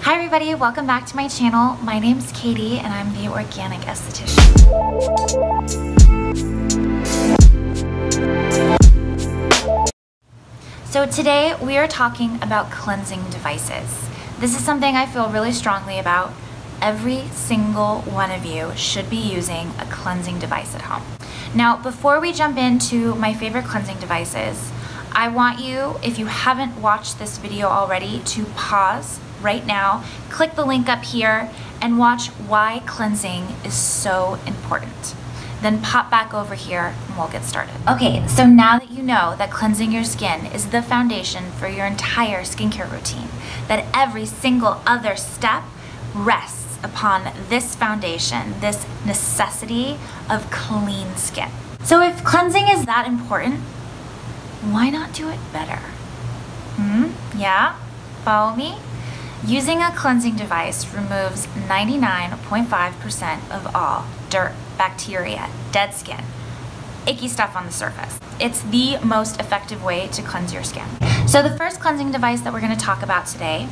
Hi everybody, welcome back to my channel. My name's Katie and I'm the Organic Esthetician. So today we are talking about cleansing devices. This is something I feel really strongly about. Every single one of you should be using a cleansing device at home. Now, before we jump into my favorite cleansing devices, I want you, if you haven't watched this video already, to pause right now, click the link up here, and watch why cleansing is so important. Then pop back over here and we'll get started. Okay, so now that you know that cleansing your skin is the foundation for your entire skincare routine, that every single other step rests upon this foundation, this necessity of clean skin. So if cleansing is that important, why not do it better? Yeah? Follow me? Using a cleansing device removes 99.5% of all dirt, bacteria, dead skin, icky stuff on the surface. It's the most effective way to cleanse your skin. So the first cleansing device that we're going to talk about today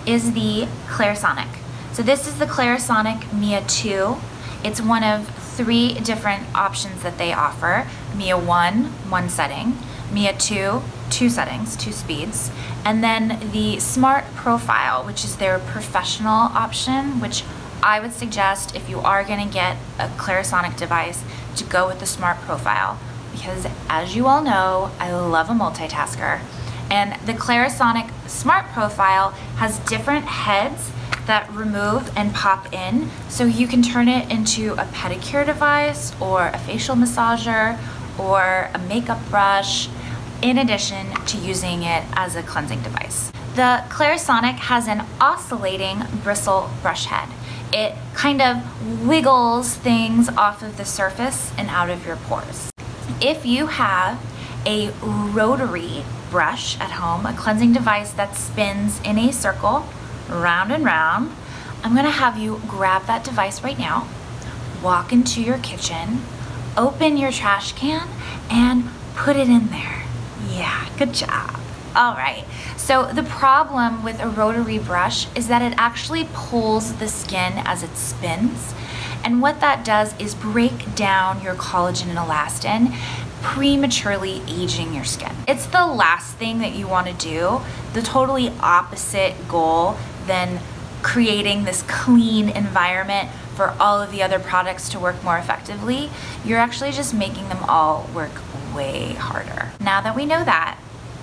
is the Clarisonic. So this is the Clarisonic Mia 2. It's one of 3 different options that they offer. Mia 1, 1 setting. Mia 2, 2 settings, 2 speeds. And then the Smart Profile, which is their professional option, which I would suggest if you are going to get a Clarisonic device to go with the Smart Profile, because as you all know, I love a multitasker. And the Clarisonic Smart Profile has different heads that remove and pop in, so you can turn it into a pedicure device or a facial massager or a makeup brush, in addition to using it as a cleansing device. The Clarisonic has an oscillating bristle brush head. It kind of wiggles things off of the surface and out of your pores. If you have a rotary brush at home, a cleansing device that spins in a circle, round and round, I'm gonna have you grab that device right now, walk into your kitchen, open your trash can, and put it in there. Yeah, good job. All right, so the problem with a rotary brush is that it actually pulls the skin as it spins. And what that does is break down your collagen and elastin, prematurely aging your skin. It's the last thing that you want to do, the totally opposite goal than creating this clean environment for all of the other products to work more effectively. You're actually just making them all work way harder. Now that we know that,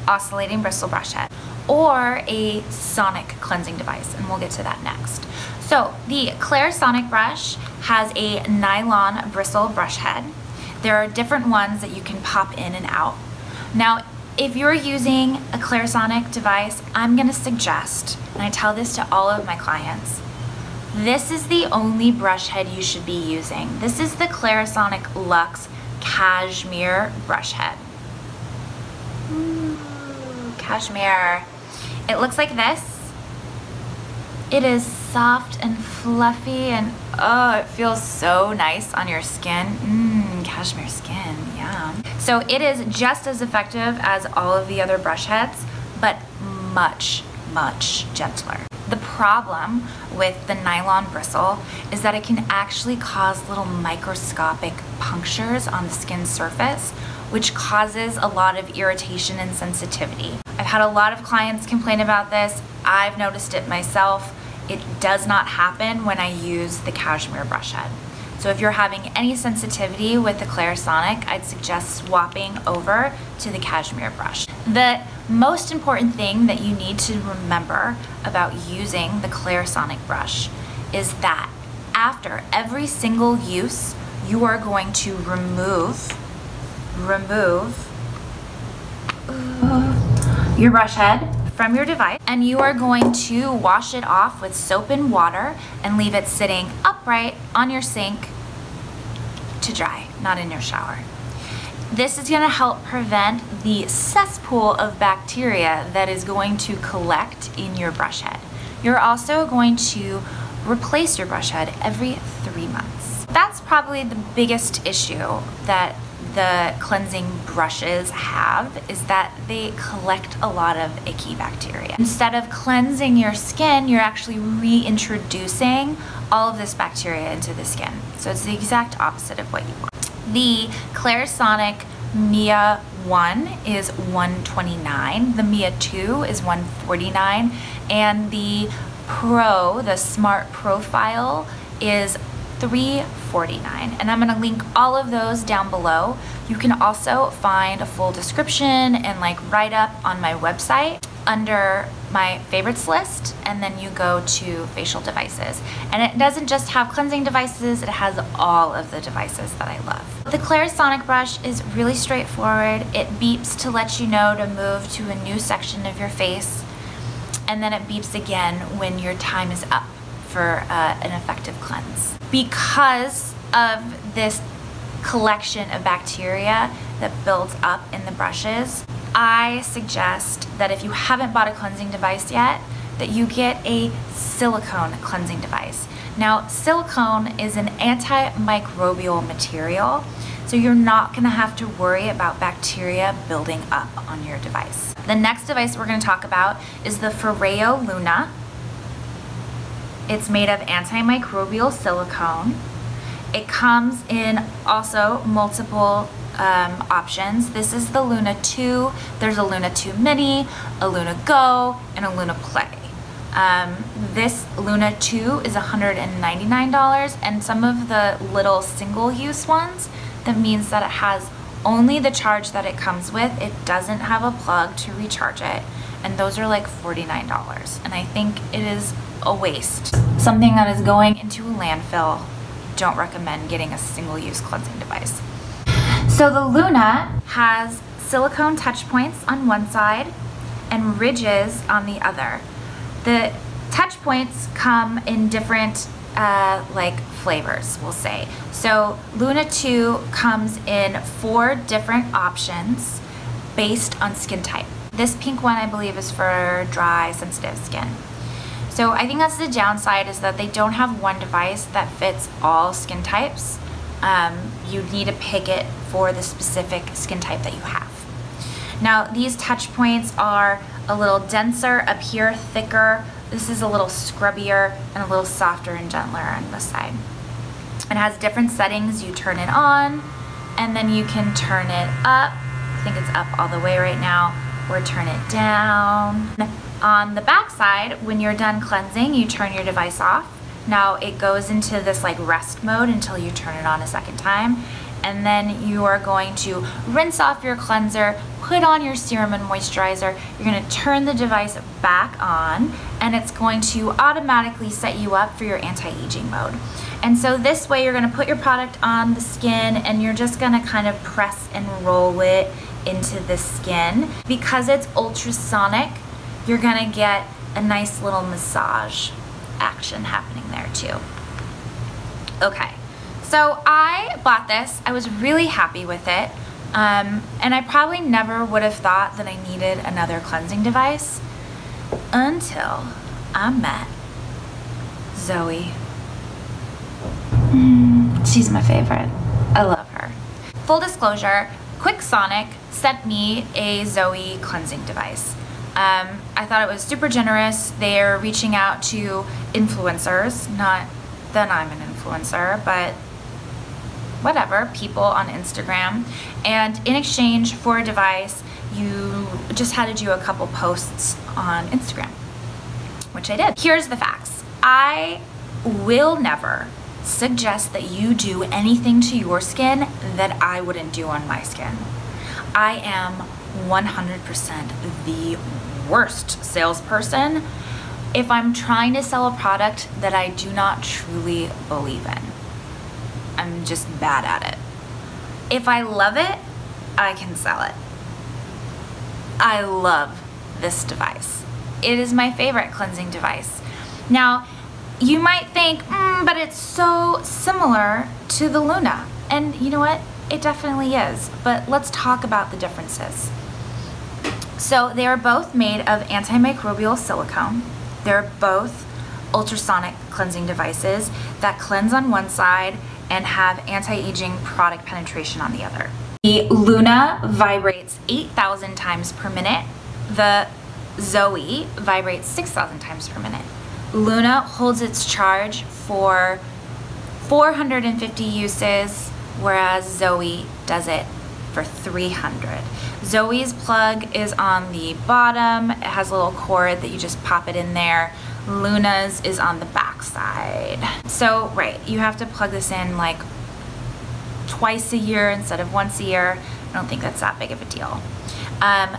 oscillating bristle brush head or a sonic cleansing device, and we'll get to that next. So the Clarisonic brush has a nylon bristle brush head. There are different ones that you can pop in and out. Now, if you're using a Clarisonic device, I'm gonna suggest, and I tell this to all of my clients, this is the only brush head you should be using. This is the Clarisonic Luxe Cashmere brush head. Cashmere. It looks like this. It is soft and fluffy and oh, it feels so nice on your skin. Cashmere skin, yeah. So it is just as effective as all of the other brush heads, but much, much gentler. The problem with the nylon bristle is that it can actually cause little microscopic punctures on the skin surface, which causes a lot of irritation and sensitivity. I've had a lot of clients complain about this. I've noticed it myself. It does not happen when I use the Cashmere brush head. So if you're having any sensitivity with the Clarisonic, I'd suggest swapping over to the Cashmere brush. The most important thing that you need to remember about using the Clarisonic brush is that after every single use, you are going to remove your brush head from your device, and you are going to wash it off with soap and water and leave it sitting upright on your sink to dry, not in your shower. This is going to help prevent the cesspool of bacteria that is going to collect in your brush head. You're also going to replace your brush head every 3 months. That's probably the biggest issue that the cleansing brushes have is that they collect a lot of icky bacteria. Instead of cleansing your skin, you're actually reintroducing all of this bacteria into the skin. So it's the exact opposite of what you want. The Clarisonic Mia 1 is $129, the Mia 2 is $149, and the Pro, the Smart Profile, is $349, and I'm going to link all of those down below. You can also find a full description and like write-up on my website under my favorites list, and then you go to facial devices. And it doesn't just have cleansing devices, it has all of the devices that I love. The Clarisonic brush is really straightforward. It beeps to let you know to move to a new section of your face, and then it beeps again when your time is up for an effective cleanse. Because of this collection of bacteria that builds up in the brushes, I suggest that if you haven't bought a cleansing device yet, that you get a silicone cleansing device. Now, silicone is an antimicrobial material, so you're not gonna have to worry about bacteria building up on your device. The next device we're gonna talk about is the Foreo Luna. It's made of antimicrobial silicone. It comes in also multiple options. This is the Luna 2. There's a Luna 2 Mini, a Luna Go, and a Luna Play. This Luna 2 is $199, and some of the little single-use ones, that means that it has only the charge that it comes with. It doesn't have a plug to recharge it, and those are like $49, and I think it is a waste. Something that is going into a landfill. Don't recommend getting a single-use cleansing device. So the Luna has silicone touch points on one side and ridges on the other. The touch points come in different like flavors, we'll say. So Luna 2 comes in 4 different options based on skin type. This pink one I believe is for dry, sensitive skin. So I think that's the downside, is that they don't have one device that fits all skin types. You need to pick it for the specific skin type that you have. Now these touch points are a little denser up here, thicker. This is a little scrubbier and a little softer and gentler on this side. It has different settings. You turn it on and then you can turn it up. I think it's up all the way right now, or turn it down. On the back side, when you're done cleansing, you turn your device off. Now it goes into this like rest mode until you turn it on a second time. And then you are going to rinse off your cleanser, put on your serum and moisturizer. You're gonna turn the device back on, and it's going to automatically set you up for your anti-aging mode. And so this way you're gonna put your product on the skin, and you're just gonna kind of press and roll it into the skin. Because it's ultrasonic, you're gonna get a nice little massage action happening there too. Okay, so I bought this. I was really happy with it. And I probably never would have thought that I needed another cleansing device until I met ZOE. She's my favorite. I love her. Full disclosure, Quixonic sent me a ZOE cleansing device. I thought it was super generous. They're reaching out to influencers, not that I'm an influencer, but whatever, people on Instagram. And in exchange for a device, you just had to do a couple posts on Instagram, which I did. Here's the facts. I will never suggest that you do anything to your skin that I wouldn't do on my skin. I am 100% the worst salesperson if I'm trying to sell a product that I do not truly believe in. I'm just bad at it. If I love it, I can sell it. I love this device. It is my favorite cleansing device. Now, you might think, but it's so similar to the Luna. And you know what? It definitely is. But let's talk about the differences. So they are both made of antimicrobial silicone. They're both ultrasonic cleansing devices that cleanse on one side and have anti-aging product penetration on the other. The Luna vibrates 8,000 times per minute. The ZOE vibrates 6,000 times per minute. Luna holds its charge for 450 uses, whereas ZOE does it for 300. ZOE's plug is on the bottom. It has a little cord that you just pop it in there. Luna's is on the back side. So, right, you have to plug this in like twice a year instead of once a year. I don't think that's that big of a deal.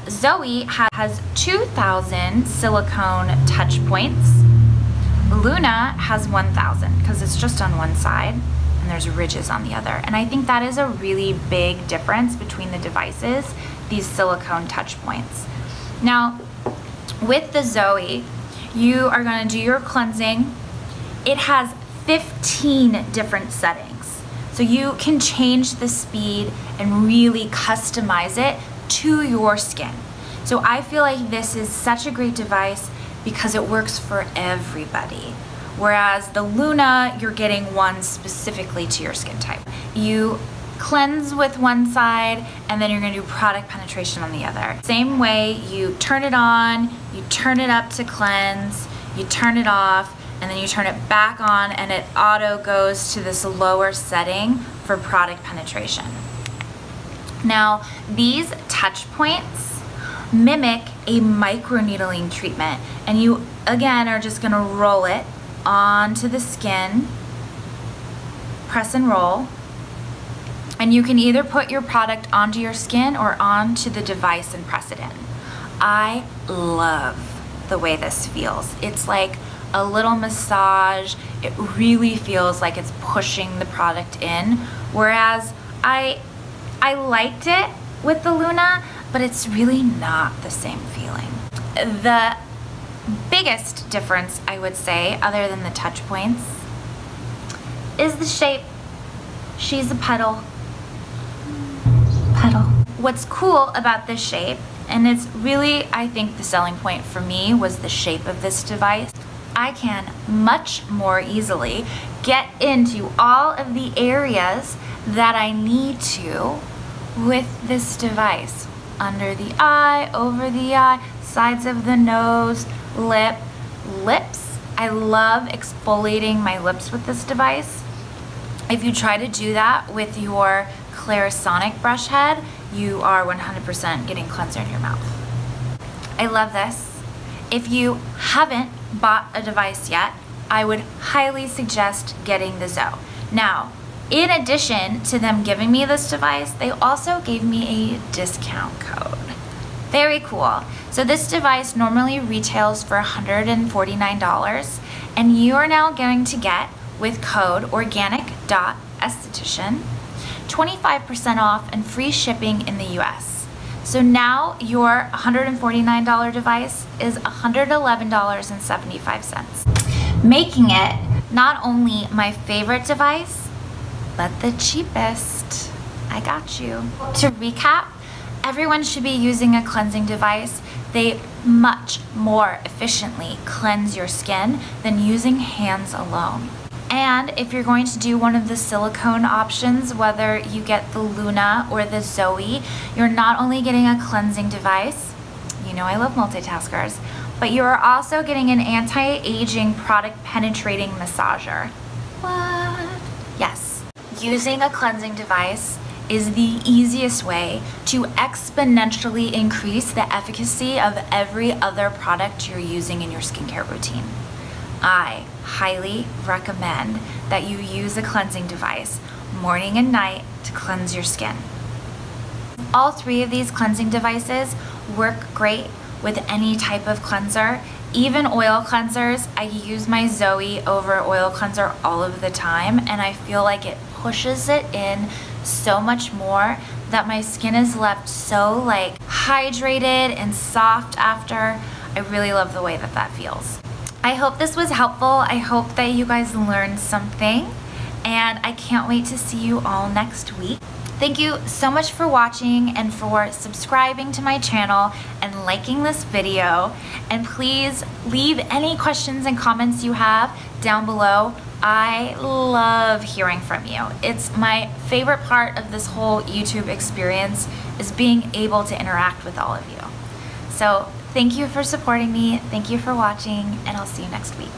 ZOE has 2,000 silicone touch points. Luna has 1,000 because it's just on one side and there's ridges on the other. And I think that is a really big difference between the devices, these silicone touch points. Now, with the ZOE, you are going to do your cleansing. It has 15 different settings. So you can change the speed and really customize it to your skin. So I feel like this is such a great device because it works for everybody. Whereas the Luna, you're getting one specifically to your skin type. You cleanse with one side and then you're gonna do product penetration on the other. Same way, you turn it on, you turn it up to cleanse, you turn it off, and then you turn it back on and it auto goes to this lower setting for product penetration. Now, these touch points mimic a microneedling treatment, and you again are just gonna roll it onto the skin, press and roll, and you can either put your product onto your skin or onto the device and press it in. I love the way this feels. It's like a little massage. It really feels like it's pushing the product in, whereas I liked it with the Luna, but it's really not the same feeling. The biggest difference, I would say, other than the touch points, is the shape. She's a petal. Petal. What's cool about this shape, and it's really, I think the selling point for me was the shape of this device. I can much more easily get into all of the areas that I need to with this device. Under the eye, over the eye, sides of the nose, lips. I love exfoliating my lips with this device. If you try to do that with your Clarisonic brush head, you are 100% getting cleanser in your mouth. I love this. If you haven't bought a device yet, I would highly suggest getting the ZOE. Now, in addition to them giving me this device, they also gave me a discount code. Very cool. So this device normally retails for $149, and you are now going to get, with code organic.esthetician, 25% off and free shipping in the US. So now your $149 device is $111.75, making it not only my favorite device, but the cheapest. I got you. To recap, everyone should be using a cleansing device. They much more efficiently cleanse your skin than using hands alone. And if you're going to do one of the silicone options, whether you get the Luna or the ZOE, you're not only getting a cleansing device, you know I love multitaskers, but you are also getting an anti-aging product penetrating massager. What? Yes. Using a cleansing device is the easiest way to exponentially increase the efficacy of every other product you're using in your skincare routine. I highly recommend that you use a cleansing device morning and night to cleanse your skin. All three of these cleansing devices work great with any type of cleanser. Even oil cleansers, I use my ZOE over oil cleanser all of the time, and I feel like it pushes it in so much more that my skin is left so like hydrated and soft after. I really love the way that that feels. I hope this was helpful. I hope that you guys learned something, and I can't wait to see you all next week. Thank you so much for watching and for subscribing to my channel and liking this video. And please leave any questions and comments you have down below. I love hearing from you. It's my favorite part of this whole YouTube experience is being able to interact with all of you. So thank you for supporting me, thank you for watching, and I'll see you next week.